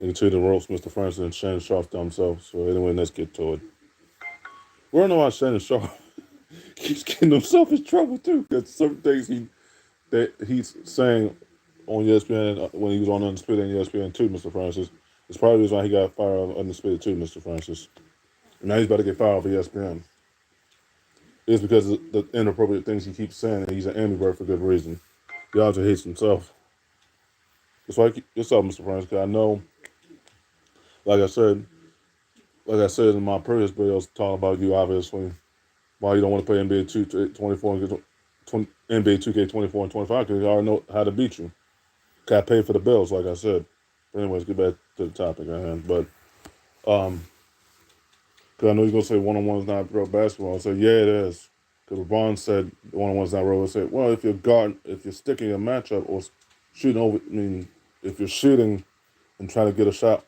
and continue to roast Mr. Francis and Shannon Sharp themselves. So anyway, let's get to it. We don't know why Shannon Sharp keeps getting himself in trouble too, because certain things he's saying on ESPN when he was on Undisputed and ESPN too, Mr. Francis. It's probably the reason why he got fired on Undisputed too, Mr. Francis. And now he's about to get fired off ESPN. It's because of the inappropriate things he keeps saying, and he's an ambivert for good reason. He also hates himself. That's why it's up, Mr. Francis, because I know, like I said, in my previous videos, talking about you, obviously, why you don't want to play NBA 2K24 and get NBA 2K24 and 25, because you already know how to beat you. Got paid for the bills, like I said. But anyways, get back to the topic at hand. But because I know you're gonna say one-on-one is not real basketball. I say yeah, it is. Because LeBron said one-on-one is not real. I said, well, if you're sticking a matchup or shooting over, I mean, if you're shooting and trying to get a shot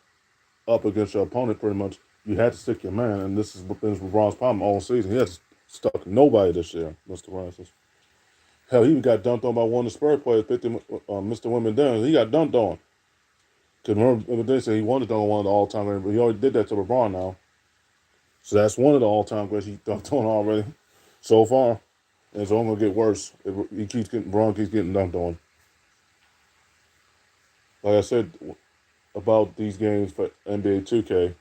up against your opponent, pretty much, you had to stick your man. And this is been LeBron's problem all season. He has stuck nobody this year, Mr. Francis. Hell, he even got dunked on by one of the Spurs players, Mr. Women Down. He got dunked on. Because remember, they said he wanted to dunk on one of the all-time, but he already did that to LeBron now. So that's one of the all-time greats he dunked on already so far. And it's only going to get worse if Braun keeps getting dunked on. Like I said about these games for NBA 2K,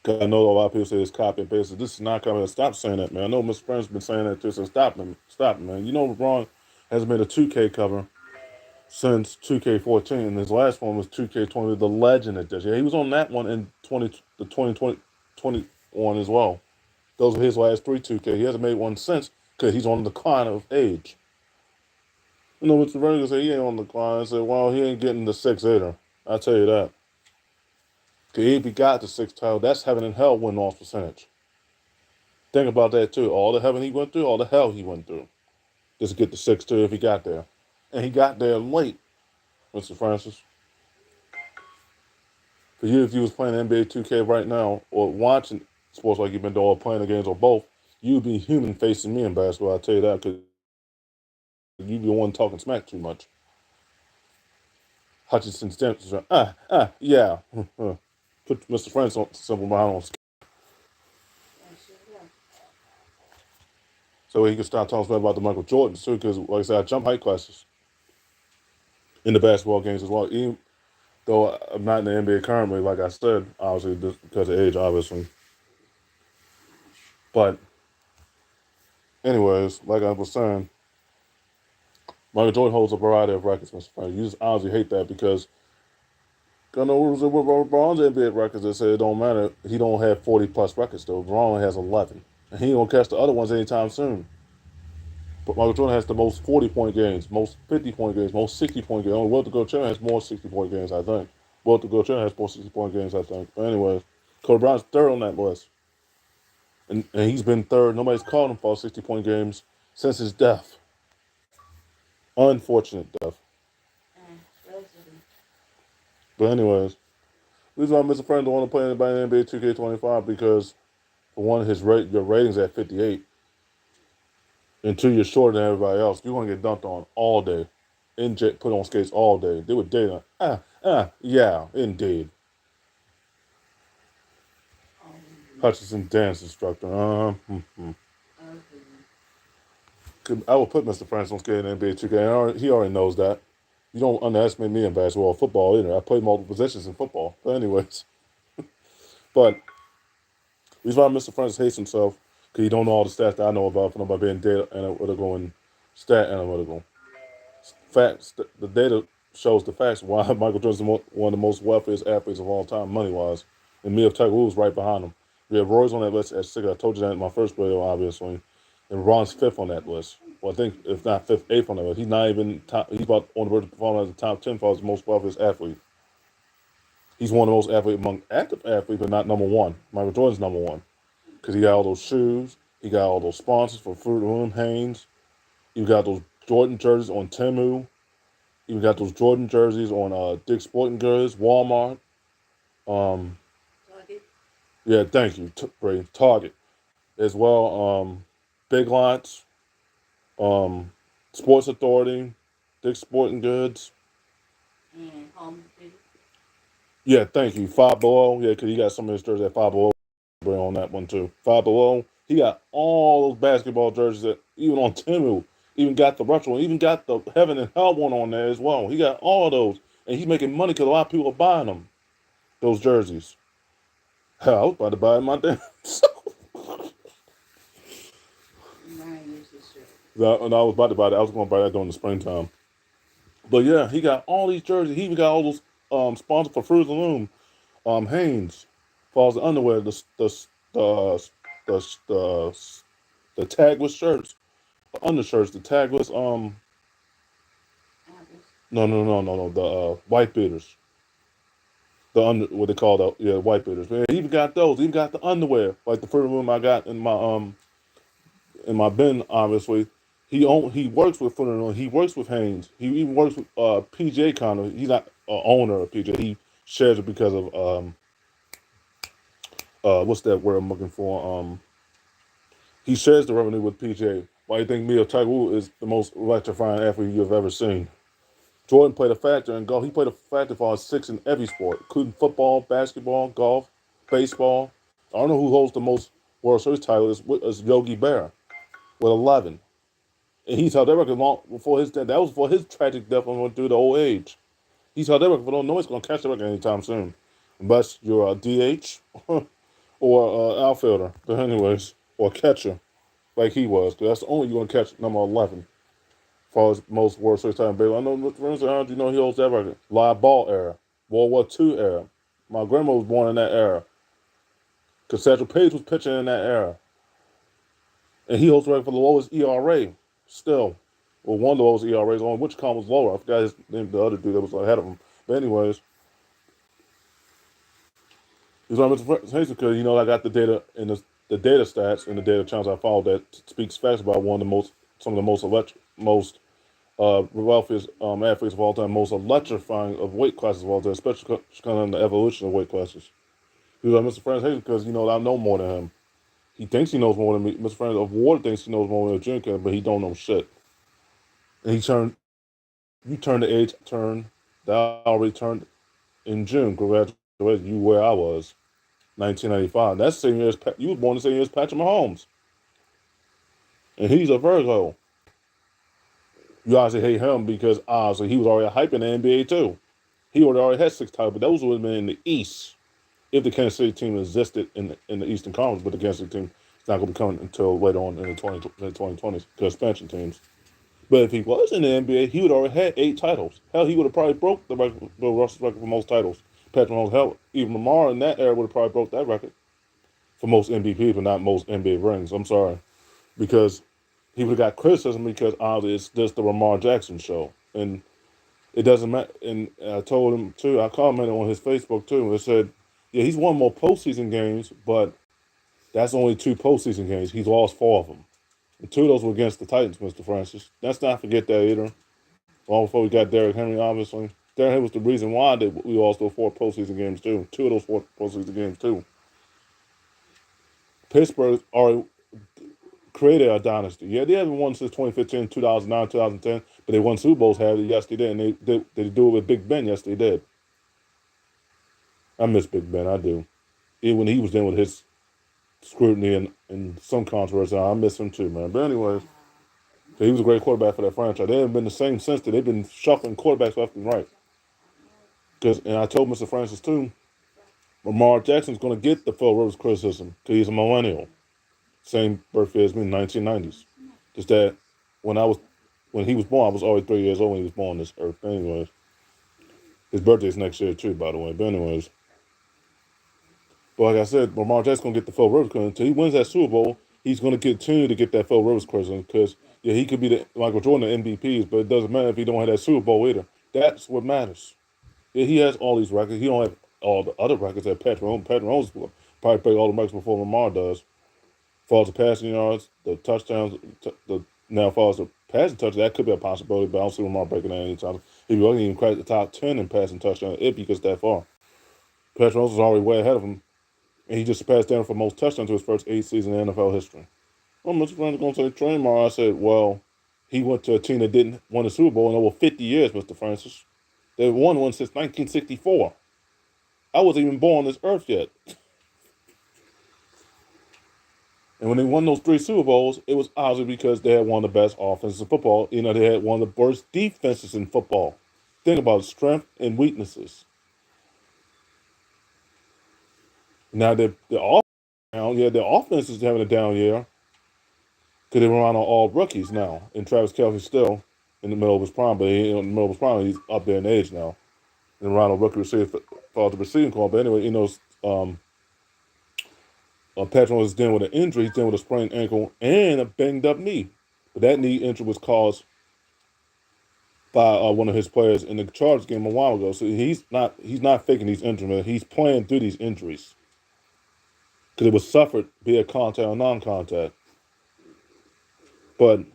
because I know a lot of people say it's copy and paste. This is not copy. Stop saying that, man. I know Mr. Friend's been saying that too, so stop him. Stop him, man. You know LeBron has made a 2K cover since 2K14, and his last one was 2K20, the Legend Edition. Yeah, he was on that one in 2021 as well. Those are his last three 2K. He hasn't made one since because he's on the decline of age. You know, Mr. Vernon said he ain't on the decline. I said, well, he ain't getting the 6-8er. I tell you that. Because if he got the 6 title, that's heaven and hell win-loss percentage. Think about that, too. All the heaven he went through, all the hell he went through. Just to get the 6-2 if he got there. And he got there late, Mr. Francis. For you, if you was playing NBA 2K right now or watching sports like you've been doing or playing the games or both, you'd be human facing me in basketball. I'll tell you that because you'd be the one talking smack too much. Hutchinson Stamps, yeah. Put Mr. Francis on simple mind on so he can stop talking smack about the Michael Jordans too. Because like I said, I jump height classes in the basketball games as well. Even though I'm not in the NBA currently, like I said, obviously because of age, obviously. But anyways, like I was saying, Michael Jordan holds a variety of records, Mr. Frank. You just honestly hate that because I know with LeBron's NBA records that say it don't matter. He don't have 40 plus records though. LeBron only has 11, and he ain't gonna catch the other ones anytime soon. But Michael Jordan has the most 40-point games, most 50-point games, most 60-point games. Only Will to Go Chair has more 60-point games, I think. Will to Go Chair has more 60-point games, I think. But anyways, Kobe Bryant's third on that list, and he's been third. Nobody's called him for 60-point games since his death. Unfortunate death. But anyways, the reason why Mr. Friend don't want to play anybody in NBA 2K25 because for one, your ratings at 58, and two, you're shorter than everybody else. You're gonna get dunked on all day, put on skates all day. They were dating. Yeah, indeed. Hutchinson dance instructor. I would put Mr. Francis on skate in NBA 2K. He already knows that. You don't underestimate me in basketball or football either. I played multiple positions in football. But anyways, but the reason why Mr. Francis hates himself because he don't know all the stats that I know about from being data analytical and stat analytical. Facts. The data shows the facts why Michael Jordan's one of the most wealthiest athletes of all time, money wise, and me of Tiger Woods right behind him. We have Roy's on that list at 6. I told you that in my first video, obviously, and Ron's fifth on that list. Well, I think if not fifth, eighth on that list. He's not even top. He's about on the verge of performing as the top 10 for the most wealthiest athlete. He's one of the most athletes among active athletes, but not number one. Michael Jordan's number one because he got all those shoes. He got all those sponsors for Fruit Room, Hanes. You got those Jordan jerseys on Temu. You got those Jordan jerseys on Dick's Sporting Goods, Walmart. Target. Yeah, thank you, Brady. Target as well. Big Lots, Sports Authority, Dick's Sporting Goods. And Home Depot. Yeah, thank you. Five below. Yeah, because he got some of his jerseys at five below on that one too. Five below. He got all those basketball jerseys that even on Timu, even got the retro, even got the heaven and hell one on there as well. He got all of those, and he's making money because a lot of people are buying them. Those jerseys. Hell, I was about to buy my damn. And I was about to buy that. I was going to buy that during the springtime. But yeah, he got all these jerseys. He even got all those sponsored for Fruit of the Loom. Hanes, falls the underwear, the, the, the tagless shirts, the undershirts, the tagless no the white beaters, the under what they call the white beaters. Man, he even got those. He even got the underwear like the Fruit of the Loom I got in my bin. Obviously, he works with Fruit of the Loom. He works with Hanes. He even works with PJ kind of. He's not owner of PJ. He shares it because of what's that word I'm looking for? He shares the revenue with PJ. Why do you think Mia Tagu is the most electrifying athlete you've ever seen? Jordan played a factor in golf. He played a factor for us six in every sport, including football, basketball, golf, baseball. I don't know who holds the most World Series titles is Yogi Berra with 11. And he's held that record long before his death. That was before his tragic death when he went through the old age. He's held that record, but don't know he's going to catch the record anytime soon. Unless you're a DH or an outfielder. But anyways, or catcher like he was, because that's the only you're gonna catch number 11 as far as most World Series time baseball. I know, for instance, how do you know he holds that record? Live ball era, World War II era. My grandma was born in that era. Because Satchel Paige was pitching in that era, and he holds the record for the lowest ERA still. Well, one of the lowest ERAs. On which column was lower? I forgot his name. The other dude that was ahead of him. But anyways, he's on Mr. Hazen because I got the data in the data stats and the data channels I follow that speaks facts about one of the most some of the most wealthiest athletes of all time, most electrifying of weight classes of all time, especially kind of in the evolution of weight classes. He's like Mr. Francis Hayes because I know more than him. He thinks he knows more than me. Mr. Francis of Ward thinks he knows more than Jim can, but he don't know shit. And you turned the age turn that I already turned in June. Congratulations, you where I was, 1995. That's the same year as you was born the same year as Patrick Mahomes, and he's a Virgo. You obviously hate him because obviously he was already hyping the NBA too. He would already had six titles, but those would have been in the East if the Kansas City team existed in the Eastern Conference. But the Kansas City team is not going to be coming until later on in the 2020s, the expansion teams. But if he was in the NBA, he would already had eight titles. Hell, he would have probably broke the record, Bill Russell's record for most titles. Patrick Mahomes, hell, even Lamar in that era would have probably broke that record for most MVPs, but not most NBA rings. I'm sorry, because he would have got criticism because obviously it's just the Lamar Jackson show, and it doesn't matter. And I told him too. I commented on his Facebook too. And I said, "Yeah, he's won more postseason games, but that's only two postseason games. He's lost four of them. And two of those were against the Titans, Mr. Francis. Let's not forget that either. Long before we got Derrick Henry, obviously, Derrick Henry was the reason why we lost those four postseason games too. Two of those four postseason games too. Pittsburgh already created a dynasty. Yeah, they haven't won since 2015, 2009, 2010, but they won Super Bowls. Had it? Yes, they did. And they do it with Big Ben. Yes, they did. I miss Big Ben. I do. Even when he was in with his scrutiny and some controversy, I miss him too, man. But anyways, so he was a great quarterback for that franchise. They haven't been the same since then. They've been shuffling quarterbacks left and right. And I told Mr. Francis too, Lamar Jackson's going to get the Phil Rivers criticism because he's a millennial. Same birthday as me, 1990s. Just that when I was when he was born, I was already 3 years old when he was born on this earth. Anyways, his birthday's next year too, by the way. But anyways, but like I said, Lamar Jackson's gonna get the Phil Rivers criticism until he wins that Super Bowl. He's gonna continue to get that Phil Rivers criticism because yeah, he could be the Michael Jordan the MVPs, but it doesn't matter if he don't have that Super Bowl either. That's what matters. Yeah, he has all these records. He don't have all the other records that Patrick Mahomes. Patrick Mahomes will probably break all the records before Lamar does. Far as the passing yards, the touchdowns, now far as the passing touchdowns, that could be a possibility, but I don't see Lamar breaking that anytime. He won't even crack the top 10 in passing touchdowns if he gets that far. Patrick Mahomes is already way ahead of him, and he just surpassed Darren for most touchdowns to his first 8 seasons in NFL history. Well, Mr. Francis going to say Traymar. I said, well, he went to a team that didn't win a Super Bowl in over 50 years, Mr. Francis. They won one since 1964. I wasn't even born on this earth yet. And when they won those 3 Super Bowls, it was obviously because they had one of the best offenses in football. They had one of the worst defenses in football. Think about strength and weaknesses. Now the offense down, yeah, the offense is having a down year because they run on all rookies now. And Travis Kelce still in the middle of his prime, but in the middle of his prime, he's up there in age now. And Ronald rookie receiver for the receiving corps. But anyway, Patrick was dealing with an injury. He's dealing with a sprained ankle and a banged up knee. But that knee injury was caused by one of his players in the Chargers game a while ago. So he's not faking these injuries. He's playing through these injuries because it was suffered, be it contact or non-contact. But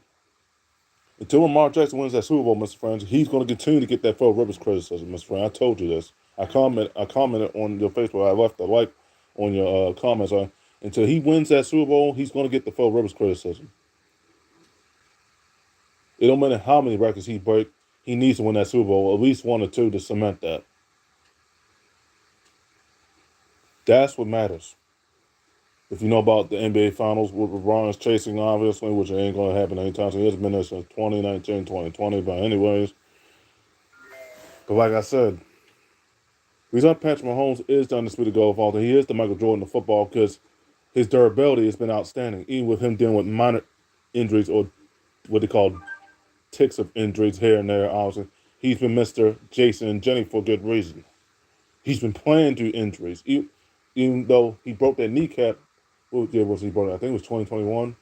until Lamar Jackson wins that Super Bowl, Mr. Friends, he's going to continue to get that Phil Rivers criticism, Mr. Friend. I told you this. I commented on your Facebook. I left a like on your comments. Until he wins that Super Bowl, he's going to get the Phil Rivers criticism. It don't matter how many records he break. He needs to win that Super Bowl, at least 1 or 2 to cement that. That's what matters. If you know about the NBA Finals, with LeBron is chasing, obviously, which ain't going to happen anytime soon. He hasn't been there since 2019, 2020. But anyways, but like I said, the reason Patrick Mahomes is the undisputed gold vaulter, he is the Michael Jordan of football because his durability has been outstanding, even with him dealing with minor injuries or what they call ticks of injuries here and there. Obviously, he's been Mr. Jason and Jenny for good reason. He's been playing through injuries, even though he broke that kneecap. What year was he broke? I think it was 2021,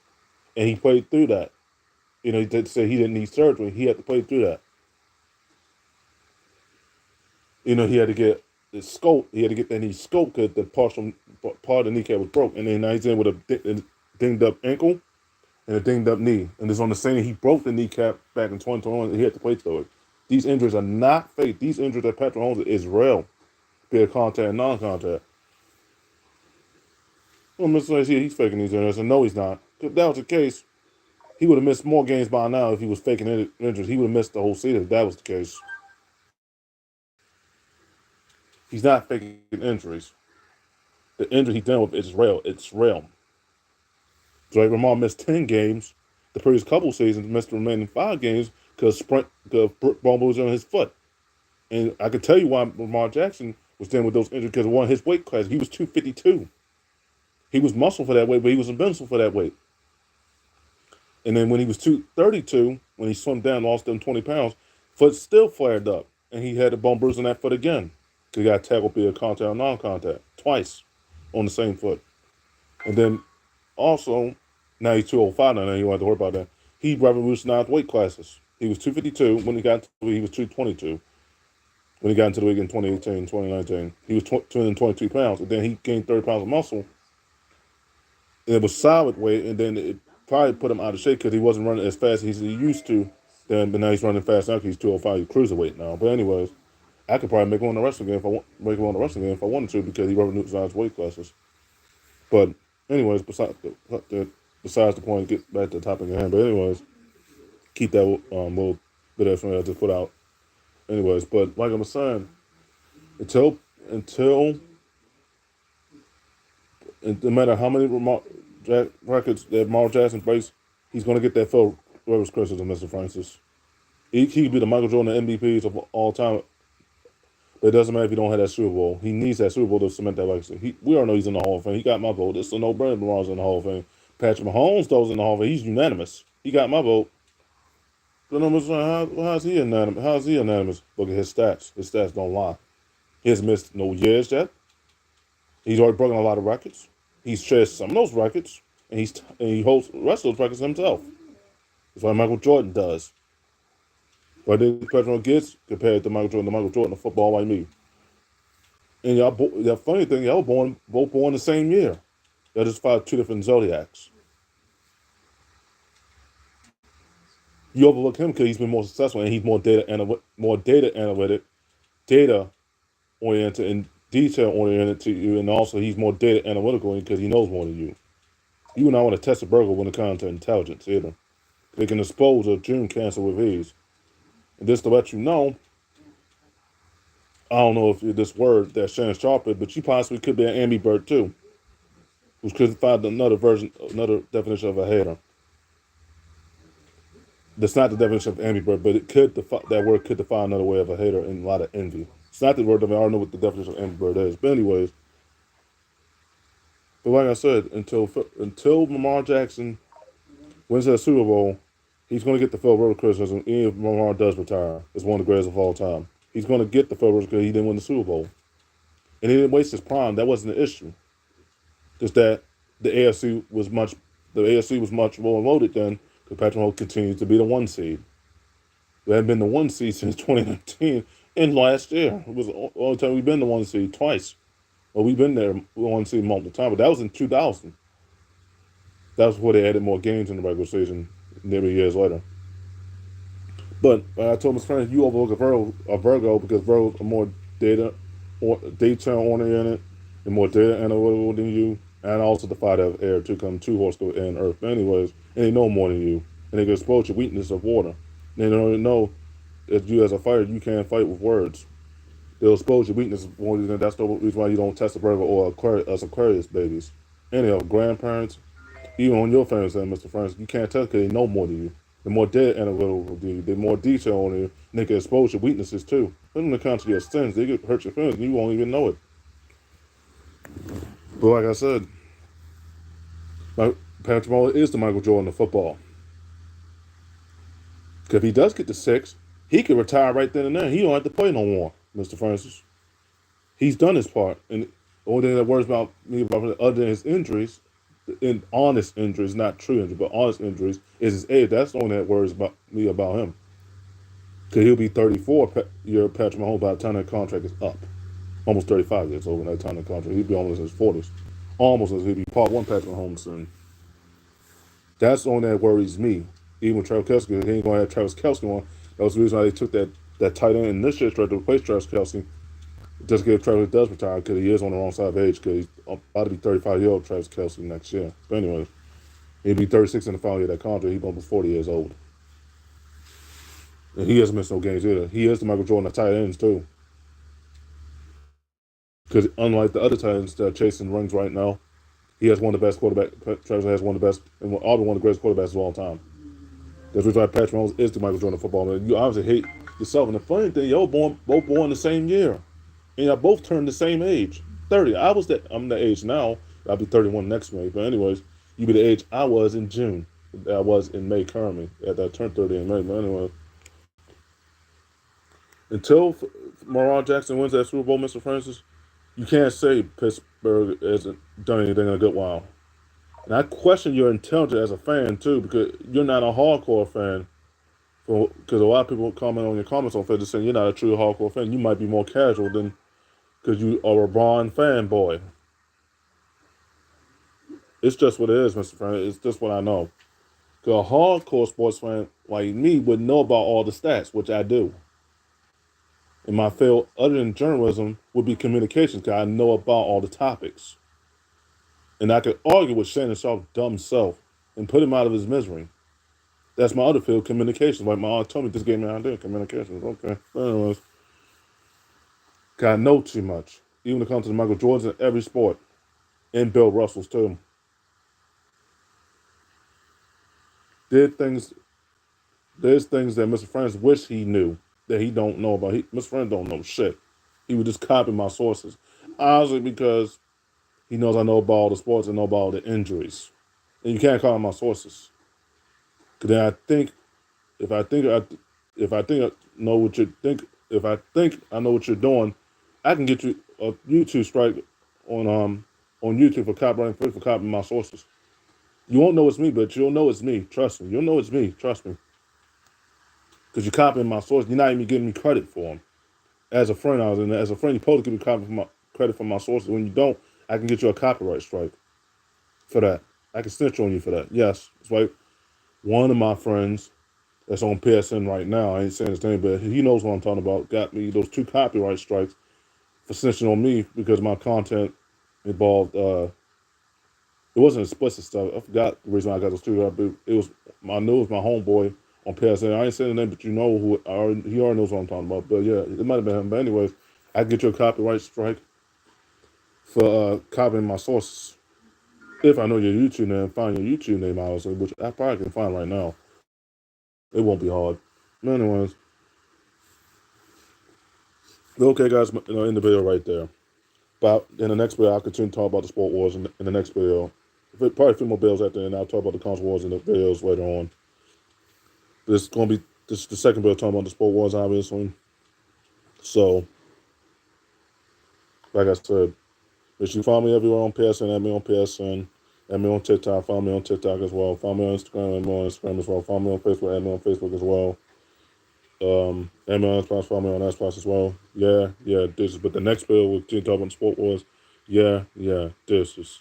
and he played through that. He did say he didn't need surgery. He had to play through that. He had to get the scope. He had to get that knee scope because the part of the kneecap was broke, and then now he's in with a dinged up ankle and a dinged up knee. And it's on the same. He broke the kneecap back in 2021. And he had to play through it. These injuries are not fake. These injuries that Patrick Mahomes is real, be it contact and non-contact. Well, Mr. Lacey, he's faking these injuries, and no, he's not. If that was the case, he would have missed more games by now if he was faking injuries. He would have missed the whole season if that was the case. He's not faking injuries. The injury he's dealing with is real. It's real. Drake Lamar missed 10 games. The previous couple seasons missed the remaining 5 games because bone was on his foot. And I can tell you why Lamar Jackson was dealing with those injuries because of one of his weight classes. He was 252. He was muscle for that weight, but he was invincible for that weight. And then when he was 232, when he slimmed down, lost them 20 pounds, foot still flared up. And he had a bone bruise on that foot again. Because he got tackled via contact or non-contact twice on the same foot. And then also, now he's 205 now, you don't have to worry about that. He revolutionized weight classes. He was 252. When he got into the league, he was 222. When he got into the league in 2018, 2019, he was 222 pounds. And then he gained 30 pounds of muscle. And it was solid weight, and then it probably put him out of shape because he wasn't running as fast as he used to. But now he's running fast now because he's 205. He's cruiserweight now. But anyways, I could probably make him on the wrestling game if I wanted to because he revolutionized weight classes. But anyways, besides the point, get back to the topic at hand. But anyways, keep that little bit of information I just put out. Anyways, but like I was saying, until no matter how many records that Mark Jackson breaks, he's going to get that Phil Rivers criticism, Mr. Francis. He could be the Michael Jordan MVPs of all time. But it doesn't matter if he don't have that Super Bowl. He needs that Super Bowl to cement that legacy. We all know he's in the Hall of Fame. He got my vote. It's a no-brainer. LeBron's in the Hall of Fame. Patrick Mahomes, though, is in the Hall of Fame. He's unanimous. He got my vote. But how's he unanimous? How's he unanimous? Look at his stats. His stats don't lie. He hasn't missed no years yet. He's already broken a lot of records. He's chased some of those records, and he holds the rest of those records himself. That's why Michael Jordan does. What did Patrick gets compared to Michael Jordan of football like me. And the funny thing, y'all both born the same year. Y'all just filed 2 different zodiacs. You overlook him because he's been more successful and he's more data analytic, data oriented, and detail oriented to you, and also he's more data analytical because he knows more than you. You and I want to test a burger when it comes to intelligence either. They can dispose of June cancer with ease. And just to let you know, I don't know if this word that Shannon Sharp is, but she possibly could be an ambivert too, which could find another version, another definition of a hater. That's not the definition of ambivert, but it could that word could define another way of a hater and a lot of envy. It's not the word I don't know what the definition of ambivert is, but anyways. But like I said, until Lamar Jackson wins that Super Bowl, he's going to get the Phil Rivers criticism. Even if Lamar does retire, as one of the greatest of all time, he's going to get the Phil Rivers because he didn't win the Super Bowl and he didn't waste his prime. That wasn't the issue. Just that the AFC was much more loaded then because Patrick Mahomes continued to be the one seed. We hadn't been the one seed since 2019 and last year. It was the only time we've been the one seed twice. Well, we've been there one seed multiple times, but that was in 2000. That was before they added more games in the regular season nearly years later. But I told my friends, you overlook a Virgo because Virgos are more data oriented and more data analytical than you. And also the fight of air to come two horse go and earth. But anyways, and they know more than you. And they can expose your weakness of water. And they don't know that you as a fighter, you can't fight with words. They'll expose your weakness of water, and that's the reason why you don't test a Virgo or Aquarius babies. Anyhow, grandparents, even on your family side, Mr. Francis, you can't tell because they know more than you. They're more dead analytical than you. They're more detailed on you. And they can expose your weaknesses too. When it comes to your sins, they can hurt your feelings and you won't even know it. But like I said, Patrick Mahomes is the Michael Jordan of football. Because if he does get to 6, he could retire right then and there. He don't have to play no more, Mr. Francis. He's done his part. And the only thing that worries about me about other than his injuries, in honest injuries, not true injuries, but honest injuries, is his age. That's the only thing that worries about me about him. Because he'll be 34 year Patrick Mahomes by the time that contract is up. Almost 35 years old by that time the contract. He'll be almost in his 40s. Almost as he'll be part 1 Patrick Mahomes soon. That's the only thing that worries me. Even with Travis Kelce, he ain't going to have Travis Kelce on. That was the reason why they took that tight end in this year's draft to replace Travis Kelce. Just if Travis does retire because he is on the wrong side of age because he's about to be 35-year-old Travis Kelce next year. But anyways, he'll be 36 in the final year of that contract. He's going to be 40 years old. And he hasn't missed no games either. He is the Michael Jordan of tight ends too. Because unlike the other tight ends that are chasing rings right now, he has one of the best quarterbacks. Travis has one of the best, and probably one of the greatest quarterbacks of all time. That's the reason why Patrick Mahomes is the Michael Jordan of football. Man, you obviously hate yourself. And the funny thing, y'all both born the same year. And y'all both turned the same age. 30. I'm the age now. I'll be 31 next May. But anyways, you be the age I was in June. I was in May currently. After I turned 30 in May. But anyway. Until Lamar Jackson wins that Super Bowl, Mr. Francis, you can't say Pittsburgh hasn't done anything in a good while. And I question your intelligence as a fan too, because you're not a hardcore fan. Because a lot of people comment on your comments on Facebook saying you're not a true hardcore fan. You might be more casual than because you are a Braun fanboy. It's just what it is, Mr. Francis. It's just what I know. Because a hardcore sports fan like me would know about all the stats, which I do. And my field, other than journalism, would be communications, because I know about all the topics. And I could argue with Shannon Sharp's dumb self and put him out of his misery. That's my other field, communications. Like my aunt told me, this gave me an idea, communications. Okay. But anyways, because I know too much. Even when it comes to the Michael Jordans in every sport. And Bill Russell's too. There's things that Mr. Francis wish he knew that he don't know about. Mr. Francis don't know shit. He would just copy my sources. Honestly, because he knows I know about all the sports and know about all the injuries. And you can't call my sources. Because then if I think I know what you think, if I think I know what you're doing, I can get you a YouTube strike on YouTube for copyright for copying my sources. You won't know it's me, but you'll know it's me. Trust me. You'll know it's me. Trust me. Because you're copying my sources. You're not even giving me credit for them. As a friend, as a friend, you're supposed to give me credit for my sources. When you don't, I can get you a copyright strike for that. I can snitch on you for that. Yes. It's like one of my friends that's on PSN right now, I ain't saying his name, but he knows what I'm talking about, got me those 2 copyright strikes for snitching on me because my content involved, it wasn't explicit stuff. I forgot the reason I got those 2. I knew it was my homeboy on PSN. I ain't saying the name, but you know he already knows what I'm talking about. But yeah, it might have been him. But anyways, I get you a copyright strike for copying my sources. If I know your YouTube name, find your YouTube name, obviously, which I probably can find right now. It won't be hard. Anyways, okay, guys, in the video right there. But in the next video, I'll continue to talk about the sport wars in the next video. Probably a few more bills at the end. I'll talk about the console wars in the videos later on. This is the second video talking about the sport wars, obviously. So, like I said, make sure you follow me everywhere on PSN, add me on PSN, add me on TikTok, follow me on TikTok as well. Follow me on Instagram, add me on Instagram as well. Follow me on Facebook, add me on Facebook as well. Add me on Xbox, follow me on Xbox as well. But the next video we'll continue talking about the sport wars. This is